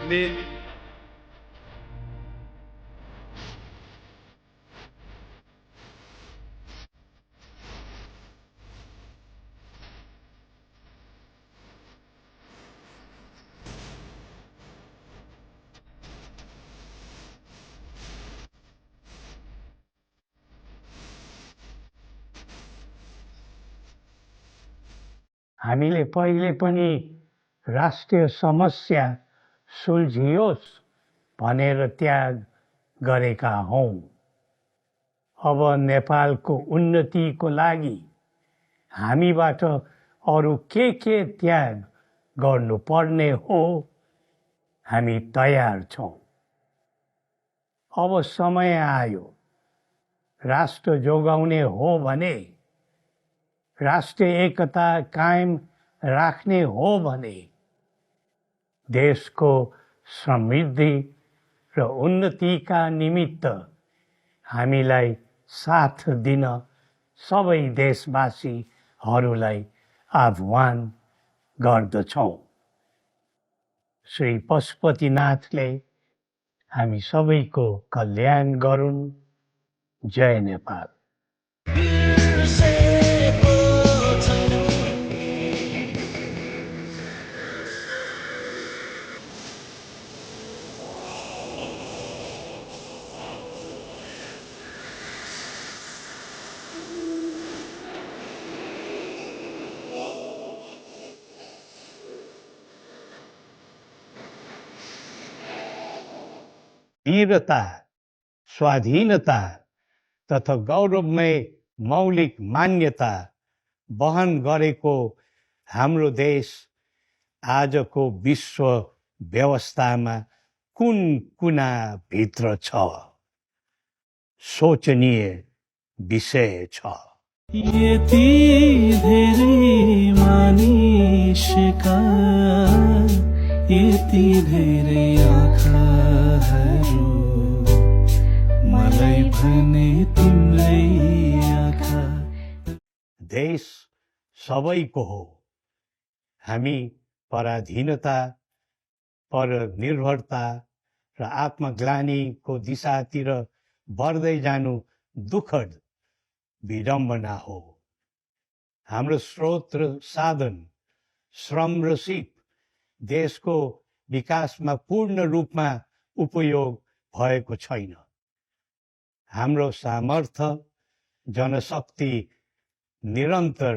Please. हामीले पहिले पनि राष्ट्रिय समस्या सुल्झियोस् भनेर त्याग गरेका हौं। अब नेपालको उन्नतिको लागि हामीबाट अरू के त्याग गर्नुपर्ने हो, हामी तयार छौं। अब समय आयो। राष्ट्र जोगाउने हो भने, राष्ट्रिय एकता कायम राख्ने हो भने, देशको समृद्धि र उन्नतिका निमित्त हामीलाई साथ दिन सबै देशवासीहरूलाई आह्वान गर्दछौं। श्री पशुपतिनाथले हामी सबैको कल्याण गरून्। जय नेपाल। वीरता, स्वाधीनता तथा गौरवमय मौलिक मान्यता वहन गरेको हाम्रो देश आजको विश्व व्यवस्थामा कुन कुनाभित्र छ, सोचनीय विषय छ। यति धेरै मानिसका, यति धेरै आँखाहरू, मलाई भने तिम्रै आँखा। देश सबैको हो। हामी पराधीनता, परनिर्भरता र आत्मग्लानीको दिशातिर बढ्दै जानु दुःखद विडम्बना हो। हाम्रो स्रोत र साधन, श्रम र सिप देशको विकासमा पूर्ण रूपमा उपयोग भएको छैन। हाम्रो सामर्थ्य, जनशक्ति निरन्तर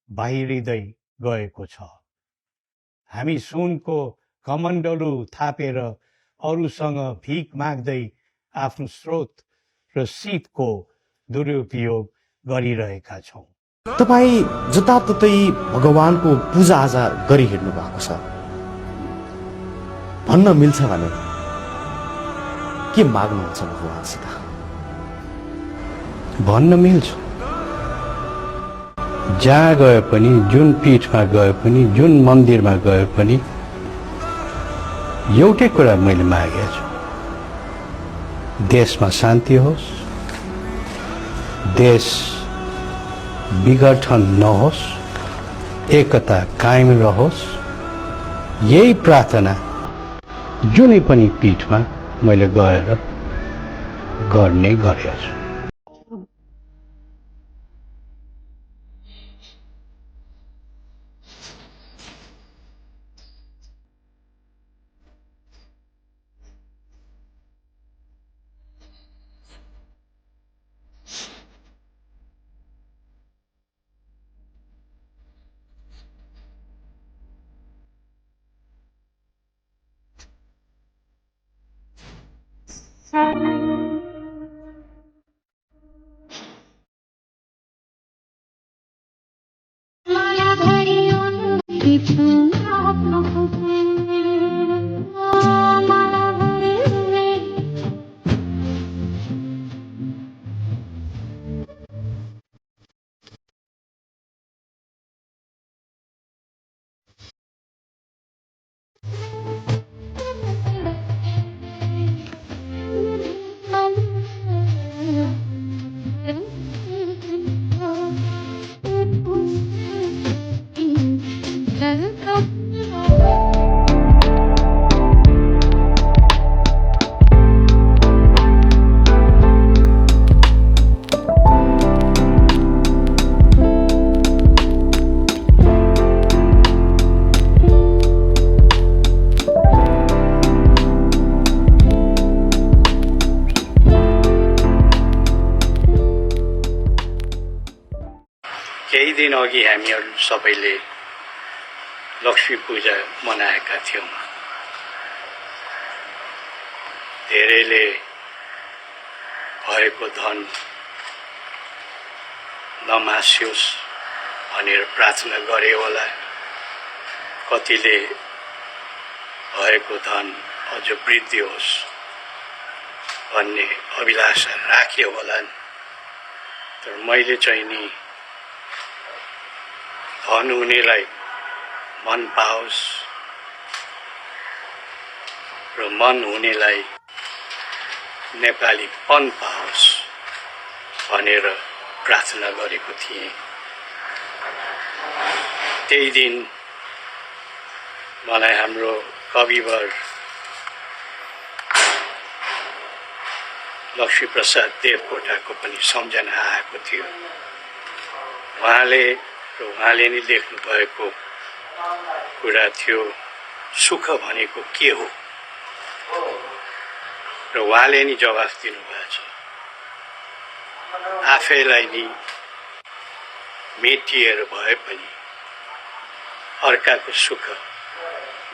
बाहिरिँदै गएको छ। हामी सुनको कमण्डलु थापेर अरूसँग भिख माग्दै आफ्नो स्रोत र सिपको दुरुपयोग गरिरहेका छौं। तपाई जताततै भगवानको पूजाआजा गरिहिँड्नु भएको छ भन्न मिल्छ भने के माग्नुहुन्छ भगवानसित? भन्न मिल्छ। जहाँ गए पनि, जुन पीठमा गए पनि, जुन मन्दिरमा गए पनि एउटै कुरा मैले मागेको छु। देशमा शान्ति होस्, देश विघटन नहोस्, एकता कायम रहोस्। यही प्रार्थना जुनै पनि पीठमा मैले गएर गर्ने गरेको छु। दिन अघि हामीहरू सबैले लक्ष्मी पूजा मनाएका थियौँ। धेरैले भएको धन नमासियोस् भनेर प्रार्थना गरे होला। कतिले भएको धन अझ वृद्धि होस् भन्ने अभिलाषा राख्यो होलान्। तर मैले चाहिँ नि धन हुनेलाई मन पाओस् र मन हुनेलाई नेपालीपन पाओस् भनेर प्रार्थना गरेको थिएँ। त्यही दिन मलाई हाम्रो कविवर लक्ष्मीप्रसाद देवकोटाको पनि सम्झना आएको थियो। उहाँले नै लेख्नु भएको कुरा थियो, सुख भनेको के हो, र उहाँले नि जवाफ दिनुभएको छ, आफैलाई नि मेटिएर भए पनि अर्काको सुख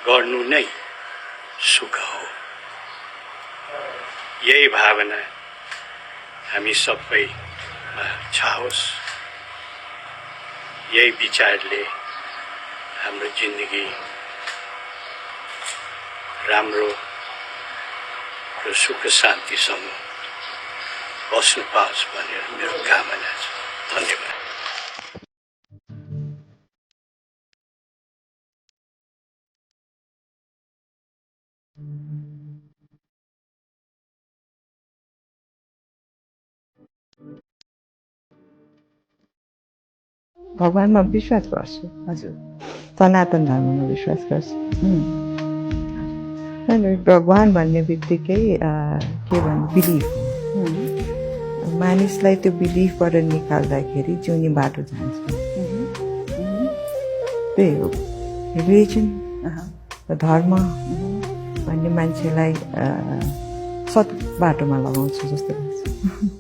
गर्नु नै सुख हो। यही भावना हामी सबैमा छाओस्। यही विचारले हाम्रो जिन्दगी राम्रो र सुख शान्तिसँग बस्नु पाओस् भनेर मेरो कामना छ। धन्यवाद। भगवानमा विश्वास गर्छु। हजुर, सनातन धर्ममा विश्वास गर्छु। भगवान भन्ने बित्तिकै के भन्नु, बिलिफ हो। मानिसलाई त्यो बिलिफबाट निकाल्दाखेरि जिउने बाटो जान्छ। त्यही हो रिलिजन, धर्म भन्ने मान्छेलाई सत् बाटोमा लगाउँछु जस्तो लाग्छ।